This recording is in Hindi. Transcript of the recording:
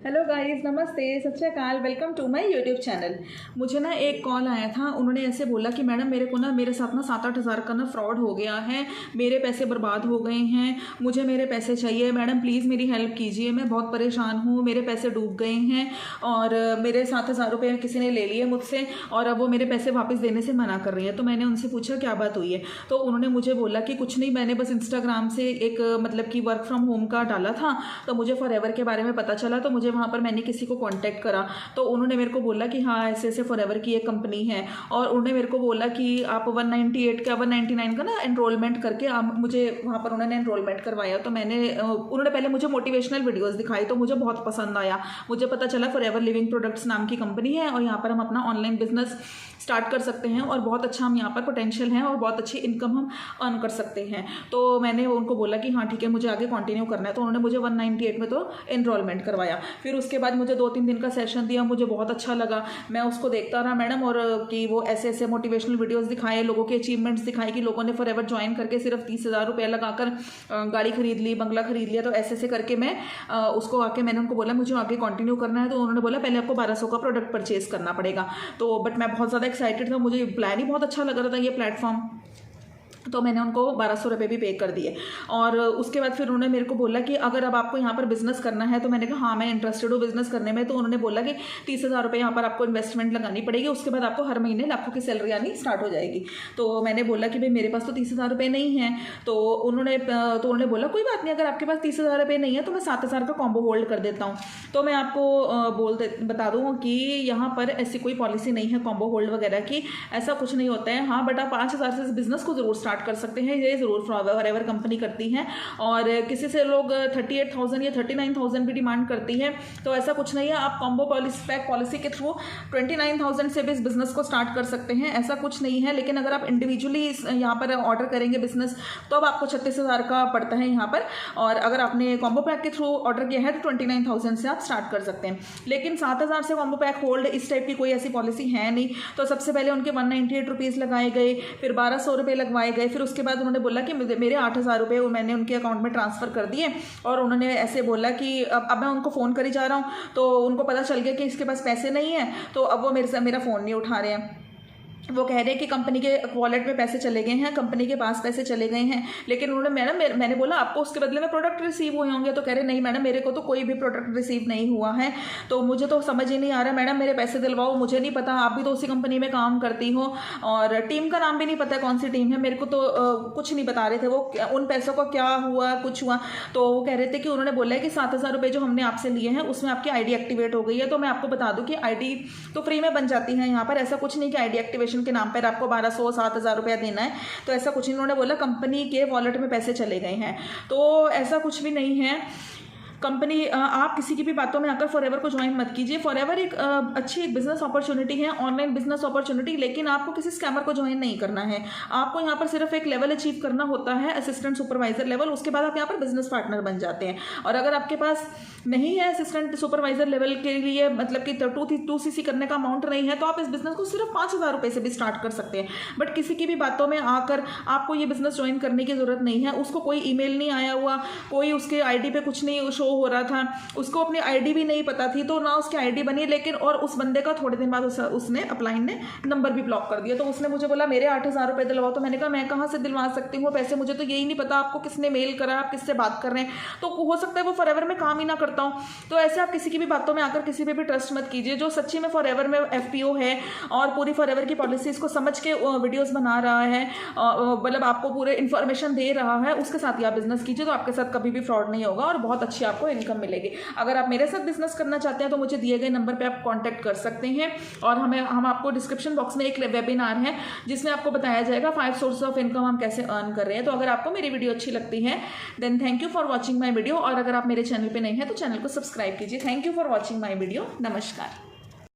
हेलो गाइस, नमस्ते, सत श्री अकाल, welcome to my YouTube channel. मुझे ना एक कॉल आया था। उन्होंने ऐसे बोला कि मैडम मेरे साथ ना 7-8 हज़ार का ना फ्रॉड हो गया है, मेरे पैसे बर्बाद हो गए हैं, मुझे मेरे पैसे चाहिए, मैडम प्लीज़ मेरी हेल्प कीजिए, मैं बहुत परेशान हूँ, मेरे पैसे डूब गए हैं और मेरे 7,000 रुपये किसी ने ले लिए मुझसे और अब वो मेरे पैसे वापस देने से मना कर रही है। तो मैंने उनसे पूछा क्या बात हुई है। तो उन्होंने मुझे बोला कि कुछ नहीं, मैंने बस इंस्टाग्राम से एक मतलब कि वर्क फ्रॉम होम का डाला था, तो मुझे फॉरएवर के बारे में पता चला, तो मुझे वहाँ पर मैंने किसी को कांटेक्ट करा, तो उन्होंने मेरे को बोला कि हाँ ऐसे ऐसे फॉरएवर की एक कंपनी है और उन्होंने मेरे को बोला कि आप 198 का 199 का ना एनरोलमेंट करके आप मुझे वहाँ पर उन्होंने एनरोलमेंट करवाया। तो उन्होंने पहले मुझे मोटिवेशनल वीडियोस दिखाई, तो मुझे बहुत पसंद आया। मुझे पता चला फॉरएवर लिविंग प्रोडक्ट्स नाम की कंपनी है और यहाँ पर हम अपना ऑनलाइन बिजनेस स्टार्ट कर सकते हैं और बहुत अच्छा हम यहाँ पर पोटेंशियल है और बहुत अच्छी इनकम हम अर्न कर सकते हैं। तो मैंने उनको बोला कि हाँ ठीक है, मुझे आगे कंटिन्यू करना है। तो उन्होंने मुझे 198 में तो एनरोलमेंट करवाया। फिर उसके बाद मुझे 2-3 दिन का सेशन दिया, मुझे बहुत अच्छा लगा। मैं उसको देखता रहा मैडम, और कि वो ऐसे ऐसे मोटिवेशनल वीडियोस दिखाए, लोगों के अचीवमेंट्स दिखाए कि लोगों ने फॉरएवर ज्वाइन करके सिर्फ 30,000 रुपये लगाकर गाड़ी खरीद ली, बंगला खरीद लिया। तो ऐसे ऐसे करके मैं उसको आके मैंने उनको बोला मुझे आगे कंटिन्यू करना है। तो उन्होंने बोला पहले आपको 1200 का प्रोडक्ट परचेज करना पड़ेगा। तो बट मैं बहुत ज़्यादा एक्साइटेड था, मुझे प्लान ही बहुत अच्छा लग रहा था ये प्लेटफॉर्म। तो मैंने उनको 1200 रुपये भी पे कर दिए। और उसके बाद फिर उन्होंने मेरे को बोला कि अगर अब आपको यहाँ पर बिजनेस करना है, तो मैंने कहा हाँ मैं इंटरेस्टेड हूँ बिजनेस करने में। तो उन्होंने बोला कि 30,000 रुपये यहाँ पर आपको इन्वेस्टमेंट लगानी पड़ेगी, उसके बाद आपको हर महीने लाखों की सैलरी आनी स्टार्ट हो जाएगी। तो मैंने बोला कि भाई मेरे पास तो 30,000 रुपये नहीं है। तो उन्होंने बोला कोई बात नहीं, अगर आपके पास 30,000 रुपये नहीं है तो मैं 7,000 का कॉम्बो होल्ड कर देता हूँ। तो मैं आपको बता दूँ कि यहाँ पर ऐसी कोई पॉलिसी नहीं है कॉम्बो होल्ड वगैरह की, ऐसा कुछ नहीं होता है। हाँ बट आप 5,000 से इस बिजनेस को जरूर स्टार्ट कर सकते हैं, ये जरूर फॉरएवर कंपनी करती है। और किसी से लोग 38,000 या 39,000 भी डिमांड करती है, तो ऐसा कुछ नहीं है। आप कॉम्बो पैक पॉलिसी के थ्रू 29,000 से भी इस बिजनेस को स्टार्ट कर सकते हैं, ऐसा कुछ नहीं है। लेकिन अगर आप इंडिविजुअली यहाँ पर ऑर्डर करेंगे बिजनेस, तो अब आपको 36,000 का पड़ता है यहाँ पर। और अगर आपने कॉम्बो पैक के थ्रू ऑर्डर किया है तो 29,000 से आप स्टार्ट कर सकते हैं। लेकिन 7,000 से कॉम्बो पैक होल्ड इस टाइप की कोई ऐसी पॉलिसी है नहीं। तो सबसे पहले उनके 198 रुपीज़ लगाए गए, फिर 1,200 रुपये लगवाए गए। फिर उसके बाद उन्होंने बोला कि मेरे 8,000 रुपये मैंने उनके अकाउंट में ट्रांसफ़र कर दिए। और उन्होंने ऐसे बोला कि अब मैं उनको फ़ोन करी जा रहा हूँ, तो उनको पता चल गया कि इसके पास पैसे नहीं है, तो अब वो मेरा फ़ोन नहीं उठा रहे हैं। वो कह रहे हैं कि कंपनी के वॉलेट में पैसे चले गए हैं, कंपनी के पास पैसे चले गए हैं। लेकिन उन्होंने मैंने बोला आपको उसके बदले में प्रोडक्ट रिसीव हुए होंगे। तो कह रहे नहीं मैडम, मेरे को तो कोई भी प्रोडक्ट रिसीव नहीं हुआ है, तो मुझे तो समझ ही नहीं आ रहा मैडम, मेरे पैसे दिलवाओ। मुझे नहीं पता, आप भी तो उसी कंपनी में काम करती हो और टीम का नाम भी नहीं पता कौन सी टीम है, मेरे को तो कुछ नहीं बता रहे थे वो उन पैसों का क्या हुआ, कुछ हुआ। तो वो कह रहे थे कि उन्होंने बोला है कि 7,000 रुपये जो हमने आपसे लिए हैं उसमें आपकी आईडी एक्टिवेट हो गई है। तो मैं आपको बता दूं कि आईडी तो फ्री में बन जाती है यहाँ पर, ऐसा कुछ नहीं कि आईडी एक्टिवेशन के नाम पर आपको 1,200-7,000 रुपया देना है, तो ऐसा कुछ नहीं। उन्होंने बोला कंपनी के वॉलेट में पैसे चले गए हैं, तो ऐसा कुछ भी नहीं है। कंपनी आप किसी की भी बातों में आकर फॉरएवर को ज्वाइन मत कीजिए। फॉरएवर एक अच्छी बिजनेस अपॉर्चुनिटी है, ऑनलाइन बिजनेस अपॉर्चुनिटी, लेकिन आपको किसी स्कैमर को ज्वाइन नहीं करना है। आपको यहाँ पर सिर्फ एक लेवल अचीव करना होता है, असिस्टेंट सुपरवाइजर लेवल, उसके बाद आप यहाँ पर बिजनेस पार्टनर बन जाते हैं। और अगर आपके पास नहीं है असिस्टेंट सुपरवाइजर लेवल के लिए, मतलब कि 2cc करने का अमाउंट नहीं है, तो आप इस बिजनेस को सिर्फ 5,000 रुपये से भी स्टार्ट कर सकते हैं। बट किसी की भी बातों में आकर आपको ये बिजनेस ज्वाइन करने की जरूरत नहीं है। उसको कोई ईमेल नहीं आया हुआ, कोई उसके आईडी पे कुछ नहीं शो हो रहा था, उसको अपनी आईडी भी नहीं पता थी, तो ना उसकी आईडी बनी। लेकिन और उस बंदे का थोड़े दिन बाद उसने अपलाइन ने नंबर भी ब्लॉक कर दिया। तो उसने मुझे बोला मेरे 8,000 रुपये दिलवाओ। तो मैंने कहा मैं कहाँ से दिलवा सकती हूँ पैसे, मुझे तो यही नहीं पता आपको किसने मेल करा, आप किससे बात कर रहे हैं, तो हो सकता है वो फॉरएवर में काम ही ना करता हूँ। तो ऐसे आप किसी की भी बातों में आकर किसी पे भी ट्रस्ट मत कीजिए। जो सच्ची में फॉरएवर में एफपीओ है और पूरी फॉरएवर की पॉलिसीज को समझ के वीडियोस बना रहा है, मतलब आपको पूरे इन्फॉर्मेशन दे रहा है, उसके साथ ही आप बिजनेस कीजिए, तो आपके साथ कभी भी फ्रॉड नहीं होगा और बहुत अच्छी आपको इनकम मिलेगी। अगर आप मेरे साथ बिजनेस करना चाहते हैं तो मुझे दिए गए नंबर पे आप कांटेक्ट कर सकते हैं। और हम आपको डिस्क्रिप्शन बॉक्स में एक वेबिनार है जिसमें आपको बताया जाएगा 5 सोर्स ऑफ इनकम हम कैसे अर्न कर रहे हैं। तो अगर आपको मेरी वीडियो अच्छी लगती है then thank you for watching my video. और अगर आप मेरे चैनल पे नहीं है तो चैनल को सब्सक्राइब कीजिए। Thank you for watching my video. नमस्कार।